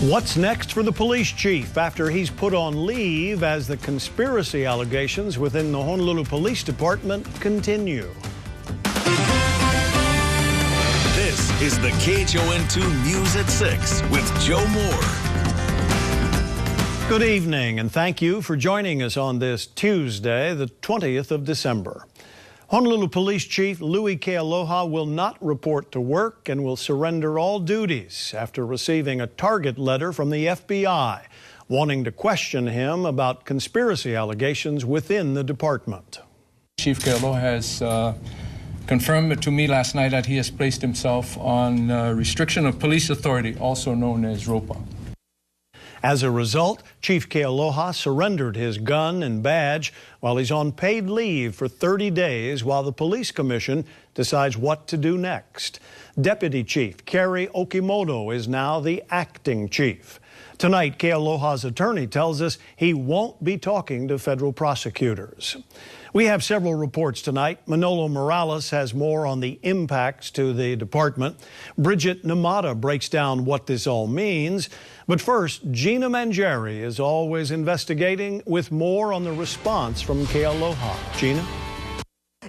What's next for the police chief after he's put on leave as the conspiracy allegations within the Honolulu Police Department continue? This is the KHON2 News at 6 with Joe Moore. Good evening, and thank you for joining us on this Tuesday, the 20th of December. Honolulu Police Chief Louis Kealoha will not report to work and will surrender all duties after receiving a target letter from the FBI wanting to question him about conspiracy allegations within the department. Chief Kealoha has confirmed to me last night that he has placed himself on restriction of police authority, also known as ROPA. As a result, Chief Kealoha surrendered his gun and badge while he's on paid leave for 30 days while the Police Commission decides what to do next. Deputy Chief Kerry Okimoto is now the acting chief. Tonight, Kealoha's attorney tells us he won't be talking to federal prosecutors. We have several reports tonight. Manolo Morales has more on the impacts to the department. Bridget Namata breaks down what this all means. But first, Gina Mangieri is always investigating with more on the response from Kealoha. Gina?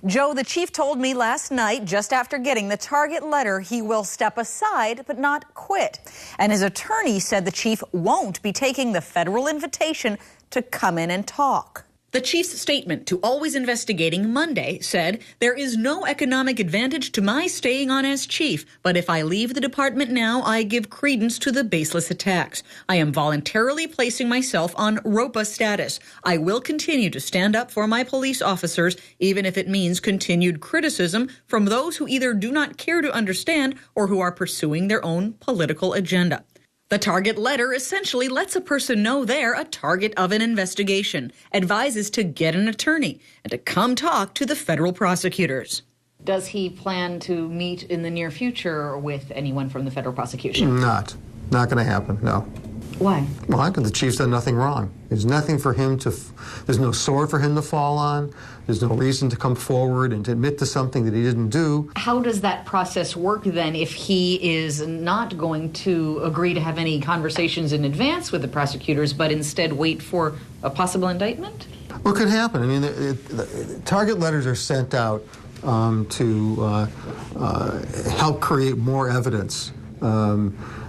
Joe, the chief told me last night, just after getting the target letter, he will step aside but not quit. And his attorney said the chief won't be taking the federal invitation to come in and talk. The chief's statement to Always Investigating Monday said, "There is no economic advantage to my staying on as chief, but if I leave the department now, I give credence to the baseless attacks. I am voluntarily placing myself on ROPA status. I will continue to stand up for my police officers, even if it means continued criticism from those who either do not care to understand or who are pursuing their own political agenda." The target letter essentially lets a person know they're a target of an investigation, advises to get an attorney, and to come talk to the federal prosecutors. Does he plan to meet in the near future with anyone from the federal prosecution? Not going to happen, no. Why? Why? Because the chief's done nothing wrong. There's nothing for him to, there's no sword for him to fall on. There's no reason to come forward and to admit to something that he didn't do. How does that process work then if he is not going to agree to have any conversations in advance with the prosecutors, but instead wait for a possible indictment? What could happen? I mean, the target letters are sent out to help create more evidence.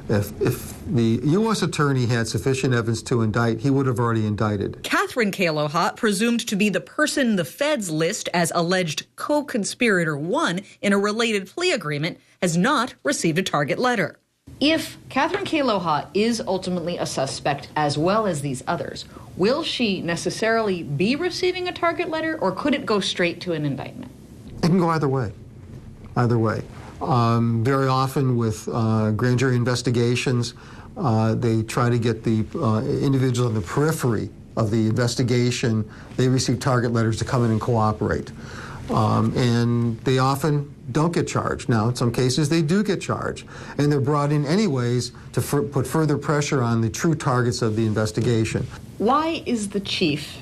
If the U.S. attorney had sufficient evidence to indict, he would have already indicted. Catherine Kealoha, presumed to be the person the feds list as alleged co-conspirator 1 in a related plea agreement, has not received a target letter. If Catherine Kealoha is ultimately a suspect as well as these others, will she necessarily be receiving a target letter, or could it go straight to an indictment? It can go either way. Either way. Very often with grand jury investigations, they try to get the individual in the periphery of the investigation. They receive target letters to come in and cooperate. And they often don't get charged. Now, in some cases, they do get charged. And they're brought in anyways to put further pressure on the true targets of the investigation. Why is the chief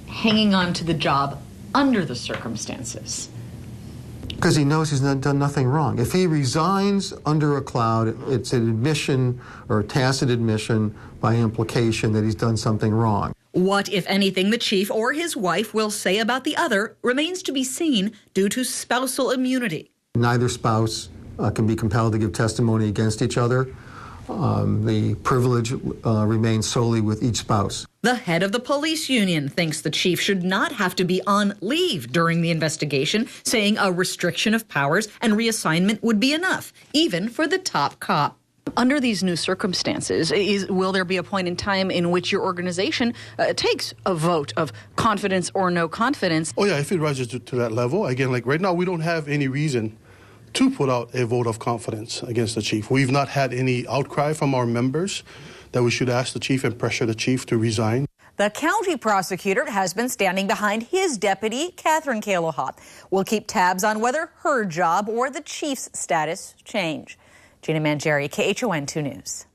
hanging on to the job under the circumstances? Because he knows he's done nothing wrong. If he resigns under a cloud, it's an admission or a tacit admission by implication that he's done something wrong. What, if anything, the chief or his wife will say about the other remains to be seen due to spousal immunity. Neither spouse can be compelled to give testimony against each other. The privilege remains solely with each spouse. The head of the police union thinks the chief should not have to be on leave during the investigation, saying a restriction of powers and reassignment would be enough, even for the top cop. Under these new circumstances, will there be a point in time in which your organization takes a vote of confidence or no confidence? Oh, yeah, if it rises to that level. Again, like right now, we don't have any reason to put out a vote of confidence against the chief. We've not had any outcry from our members that we should ask the chief and pressure the chief to resign. The county prosecutor has been standing behind his deputy, Catherine Kealoha. We'll keep tabs on whether her job or the chief's status change. Gina Mangieri, KHON2 News.